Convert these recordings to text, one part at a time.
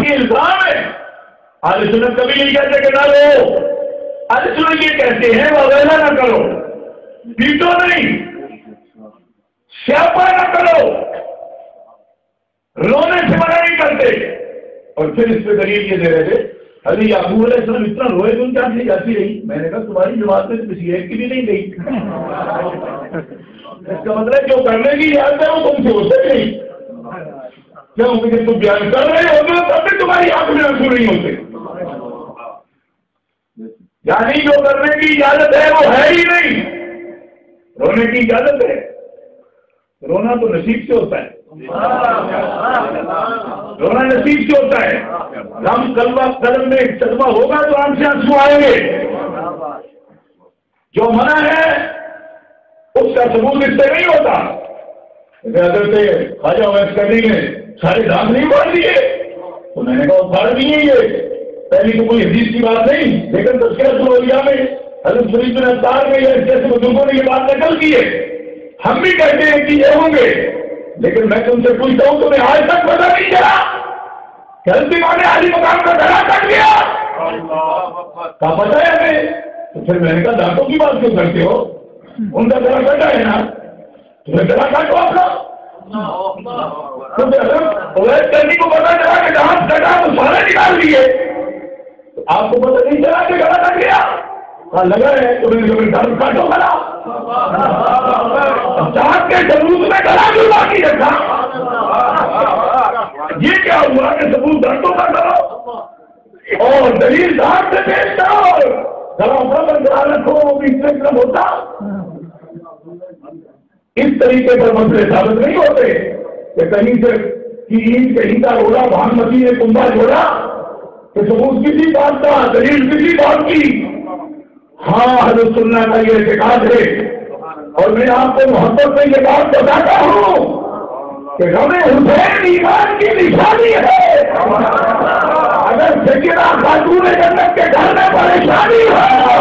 یہ الزام ہے. اہل سنت کبھی نہیں کہتے کہ نہ لو. اہل سنت یہ کہتے ہیں وغیرہ نہ کرو, پیٹو نہیں, سیاپا نہ کرو, رونے سے منع نہیں کرتے. اور پھر اس پہ دلیل یہ دے رہے تھے ابھی یعقوب علیہ السلام اتنا روئے تم کیا سے جاتی رہی. میں نے کہا تمہاری جماعت میں کسی ایک کی بھی نہیں گئی. اس کا مطلب جو کرنے کی یاد ہے وہ تم سے ہو سکے نہیں. کیوں کہ تم بیان کر رہے ہوتے تب بھی تمہاری آنکھ میں آنسو نہیں ہوتے. یعنی جو کرنے کی اجازت ہے وہ ہے ہی نہیں. رونے کی اجازت ہے, رونا تو نصیب سے ہوتا ہے. رونا نصیب سے ہوتا ہے. غم قلب میں صدمہ ہوگا تو آنکھ سے آنسو آئیں گے. جو منع ہے اس کا ثبوت اس سے نہیں ہوتا. حضرت خواجہ اویس کرنی نے سارے دانت نہیں پاڑ دیے تو میں نے کہا پاڑ دیے. یہ پہلی تو کوئی حدیث کی بات نہیں, لیکن تذکرۃ الاولیاء میں حضرت فرید بن عطار میں یا جیسے بزرگوں نے یہ بات نقل کی ہے. ہم بھی کہتے ہیں کہ یہ ہوں گے, لیکن میں تم سے پوچھتا ہوں تمہیں آج تک پتہ نہیں چلا کہ حضرت عالی مقام کا گلا کٹ گیا؟ کہا پتہ ہے ہمیں. تو پھر میں نے کہا دانتوں کی بات کیوں کرتے ہو؟ ان کا گلا کٹا ہے نا, تمہیں گلا کٹ ہوا تھا. اویس کرنی کو پتا چلا کہ دانت کٹا تو سارے نکال دیے. آپ کو پتہ نہیں چلا کہ گلا کٹ گیا؟ کہا لگا ہے تمہیں دانت کاٹو گلا. دانت کے ثبوت میں گلا کیوں باقی رکھا؟ یہ کیا ہوا کہ ثبوت دانتوں کا کرو اور دلیل دانت سے پیش کرو. گلا برقرار رکھو وہ بھی اس سے ہوتا. اس طریقے پر مسئلے ثابت نہیں ہوتے کہ کہیں سے کی عید کہیں کا روڑا بھان مسی نے کنبا جوڑا کہ ثبوت کسی بات کا, دلیل کسی بات کی. ہاں حضرت سننا کا یہ اعتقاد ہے اور میں آپ کو محبت سے یہ بات بتاتا ہوں کہ غم حسین ایمان کی نشانی ہے. اگر سیدہ خاتون جنت کے گھر میں پریشانی ہو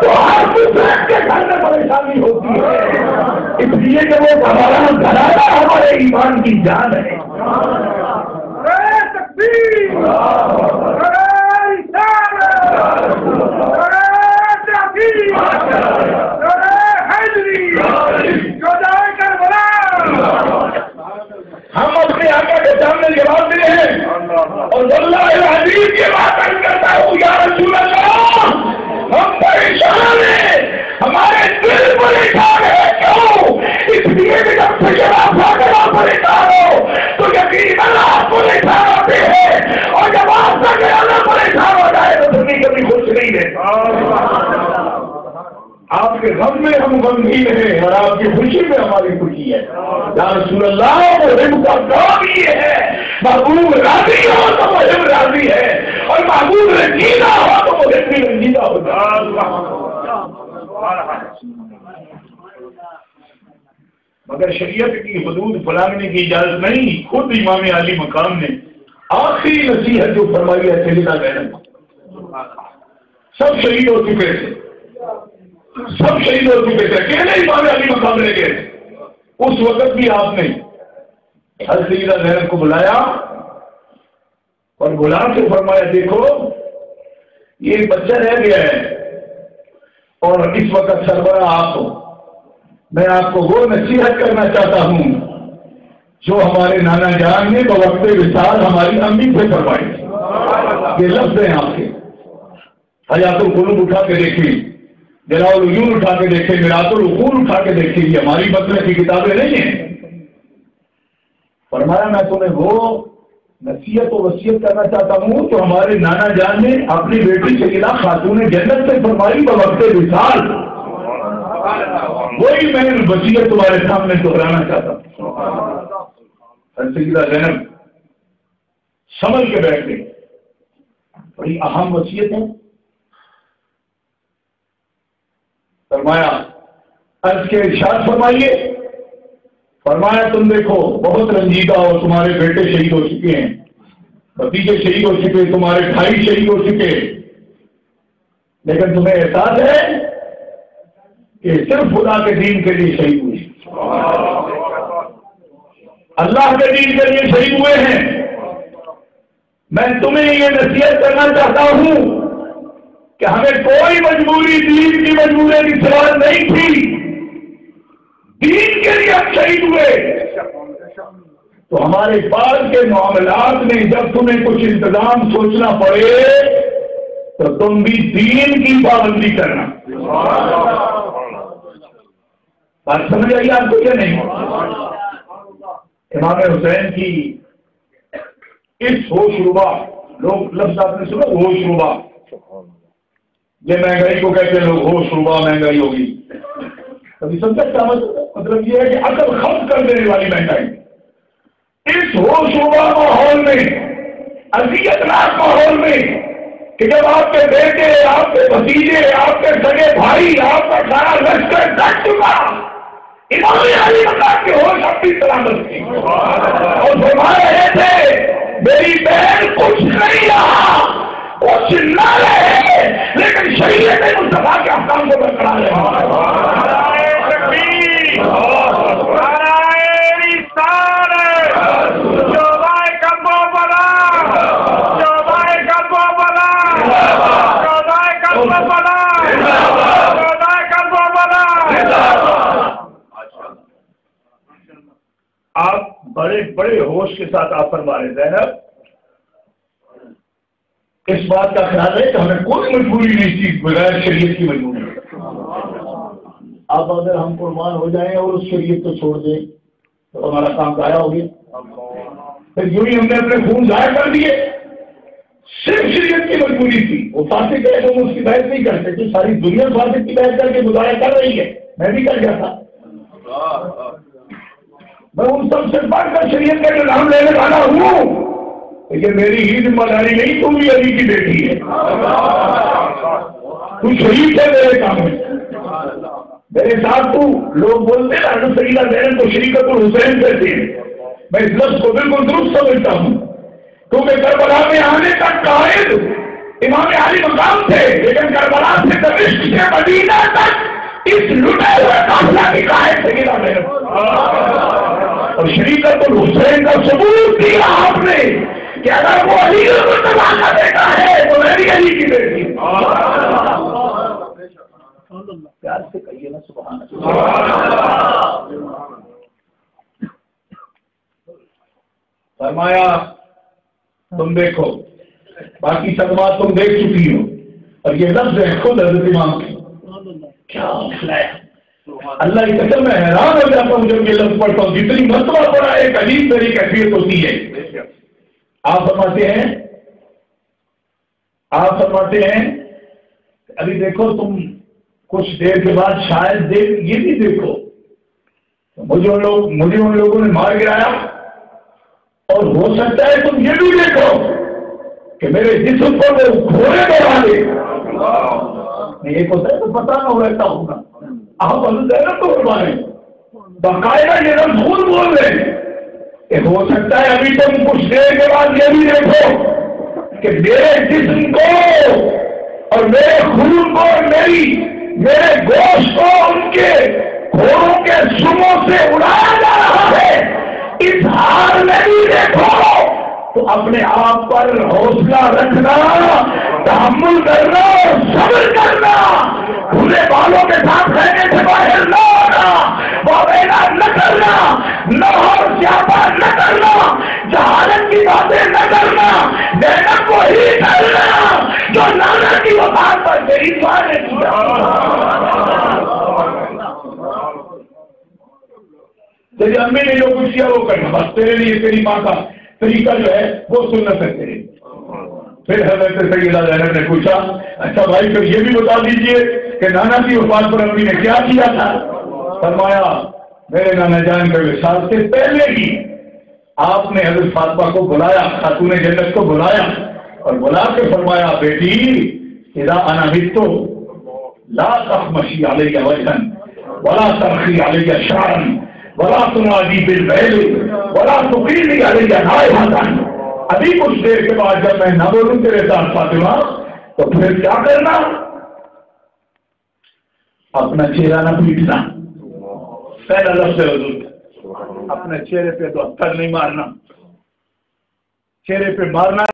تو ہر حسین کے گھر میں پریشانی ہوتی ہے, اس لیے کہ وہ ہمارا گھرانہ ہمارے ایمان کی جان ہے. ہم اپنے آقا کے سامنے جواب دے ہیں اور واللہ العظیم یہ بات کرتا ہوں یا رسول اللہ ہم پریشان ہیں, ہمارے دل پریشان ہے. کیوں؟ اس لیے کہ جب سیدہ فاطمہ پریشان ہو تو یقیناً آپ پریشان ہوتے ہیں, اور جب آپ کا گھرانا پریشان ہو جائے تو زندگی کبھی خوش نہیں ہے. آپ کے غم میں ہم غمگین ہیں اور آپ کی خوشی میں ہماری خوشی ہے. یا رسول اللہ محب کا کام یہ ہے, محبوب راضی ہو تو محب راضی ہے, اور محبوب رنجیدہ ہو تو محب بھی رنجیدہ ہوتا. مگر شریعت کی حدود پھلانگنے کی اجازت نہیں. خود امام علی مقام نے آخری نصیحت جو فرمائی ہے سیدہ زینب, سب شہید ہو چکے تھے, سب شہید ہو چکے تھے, اکیلے امام علی مقام رہ گئے. اس وقت بھی آپ نے حضرت سیدہ زینب کو بلایا اور بلا کے فرمایا دیکھو یہ بچہ رہ گیا ہے اور اس وقت سربراہ آپ ہو, میں آپ کو وہ نصیحت کرنا چاہتا ہوں جو ہمارے نانا جان نے بوقت وصال ہماری امی سے فرمائی. یہ لفظ ہیں آپ کے. حیات القلوب اٹھا کے دیکھیے, جلال العیون اٹھا کے دیکھیں, میرات العقول اٹھا کے دیکھیں, یہ ہماری مسئلے کی کتابیں نہیں ہیں. فرمایا میں تمہیں وہ نصیحت و وصیت کرنا چاہتا ہوں جو ہمارے نانا جان نے اپنی بیٹی سیدہ خاتون جنت سے فرمائی بوقت وصال. وہی میں وصیت تمہارے سامنے دہرانا چاہتا ہوں. سیدہ زینب سمجھ کے بیٹھ گئی, بڑی اہم وصیت ہے. فرمایا عرض کے ارشاد فرمائیے. فرمایا تم دیکھو بہت رنجیدہ ہو, تمہارے بیٹے شہید ہو چکے ہیں, بھتیجے شہید ہو چکے, تمہارے بھائی شہید ہو چکے, لیکن تمہیں احساس ہے کہ صرف خدا کے دین کے لیے شہید ہوئے, اللہ کے دین کے لیے شہید ہوئے ہیں. میں تمہیں یہ نصیحت کرنا چاہتا ہوں کہ ہمیں کوئی مجبوری دین کی مجبوری کی سوال نہیں تھی، دین کے لیے ہم شہید ہوئے، تو ہمارے بعد کے معاملات میں جب تمہیں کچھ انتظام سوچنا پڑے تو تم بھی دین کی پابندی کرنا۔ بات سمجھ آئی آپ کو کیا نہیں؟ امام حسین کی اس ہوش ربا، لوگ لفظ آپ نے سنا ہوش ربا، یہ مہنگائی کو کہتے ہیں لوگ، ہوش ربا مہنگائی ہوگی، کبھی سمجھا کیا مطلب یہ ہے کہ عقل ختم کر دینے والی مہنگائی۔ اس ہوش ربا ماحول میں، اذیت ناک ماحول میں کہ جب آپ کے بیٹے، آپ کے بھتیجے، آپ کے سگے بھائی، آپ کا سارا لشکر ڈٹ چکا، امام علی مقام کے ہوش اپنی سلامت تھی اور فرما رہے تھے میری بہن کچھ نہیں رہا، کچھ نہ رہے، لیکن شریعت مصطفیٰ کے احکام کو برقرار رہے۔ آپ بڑے بڑے ہوش کے ساتھ آپ فرما رہے زینب، اس بات کا خیال ہے کہ ہمیں کوئی مجبوری نہیں تھی بغیر شریعت کی مجبوری۔ اب اگر ہم قربان ہو جائیں اور اس شریعت کو چھوڑ دیں تو ہمارا کام ضائع ہو گیا، پھر یوں ہی ہم نے اپنے خون ضائع کر دیے۔ صرف شریعت کی مجبوری تھی، وہ فاسق ہے تو ہم اس کی بحث نہیں کرتے کہ ساری دنیا فاسق کی بحث کر کے گزارا کر رہی ہے، میں بھی کر گیا تھا، میں ان سب سے بڑھ کر شریعت کا جو نام لینے والا ہوں، لیکن میری ہی ذمہ داری نہیں، تم بھی علی کی بیٹی ہے، تو شریف ہے میرے کام میں، میرے ساتھ تو لوگ بولتے ہیں نا سیدہ زینب کو شریکت الحسین کہتے ہیں، میں اس لفظ کو بالکل درست سمجھتا ہوں، کیونکہ کربلا میں آنے تک قائد امام علی مقام تھے، لیکن کربلا سے دمشق سے مدینہ تک اس لٹے ہوئے قافلہ کی قائد سیدہ زینب، اور شریکت الحسین کا ثبوت دیا آپ نے کہ اگر وہ علی المرتضیٰ کا بیٹا ہے تو میں بھی علی کی بیٹی ہوں۔ پیار سے کہیے نا سبحان اللہ۔ فرمایا تم دیکھو، باقی صدمات تم دیکھ چکی ہو، اور یہ لفظ ہے خود حضرت امام کی، کیا مسئلہ ہے، اللہ کی قسم میں حیران ہو جاتا ہوں جب یہ لفظ پڑھتا ہوں، جتنی مرتبہ پڑھا ایک عجیب میری کیفیت ہوتی ہے۔ آپ فرماتے ہیں ابھی دیکھو تم کچھ دیر کے بعد شاید یہ بھی دیکھو مجھے ان لوگوں نے مار گرایا، اور ہو سکتا ہے تم یہ بھی دیکھو کہ میرے جسم پر وہ گھوڑے دوڑا دے، ایک ہوتا ہے تو پتہ نہ رہتا ہوگا، آپ زینب تو فرمائیں باقاعدہ یہ لفظ خود بول رہے ہیں کہ ہو سکتا ہے ابھی تم کچھ دیر کے بعد یہ بھی دیکھو کہ میرے جسم کو اور میرے خون کو اور میرے گوشت کو ان کے گھوڑوں کے سموں سے اڑایا جا رہا ہے، اس حال میں بھی دیکھو تو اپنے آپ پر حوصلہ رکھنا، تحمل کرنا اور صبر کرنا، کھلے بالوں کے ساتھ رہنے سے باہر نہ آنا، واویلا نہ کرنا، نوحر سیاپا نہ کرنا، جہالت کی باتیں نہ کرنا، محنت کو ہی کرنا جو نانا کی وفات پر تیری دعا نے کیا۔ تیری امی نے جو کچھ کیا وہ کرنا، بس تیرے لیے تیری ماں کا طریقہ جو ہے وہ سنت ہے تیری۔ پھر حضرت سیدہ زینب نے پوچھا اچھا بھائی پھر یہ بھی بتا دیجئے کہ نانا کی وفات پر امی نے کیا کیا تھا؟ فرمایا میرے نانا جان کے وصال سے پہلے ہی آپ نے حضرت فاطمہ کو بلایا، خاتون جنت کو بلایا اور بلا کے فرمایا بیٹی اذا انا مت لا تخمشی علی وجھا ولا ترخی علی شعرا ولا تنادی باللیل ولا تقیمی علی نائحة۔ ابھی کچھ دیر کے بعد جب میں نہ بولوں تیرے ساتھ فاطمہ تو پھر کیا کرنا؟ اپنا چہرہ نہ پیٹنا، پہلا لفظ ہے حضور، اپنے چہرے پہ تو پتھر نہیں مارنا، چہرے پہ مارنا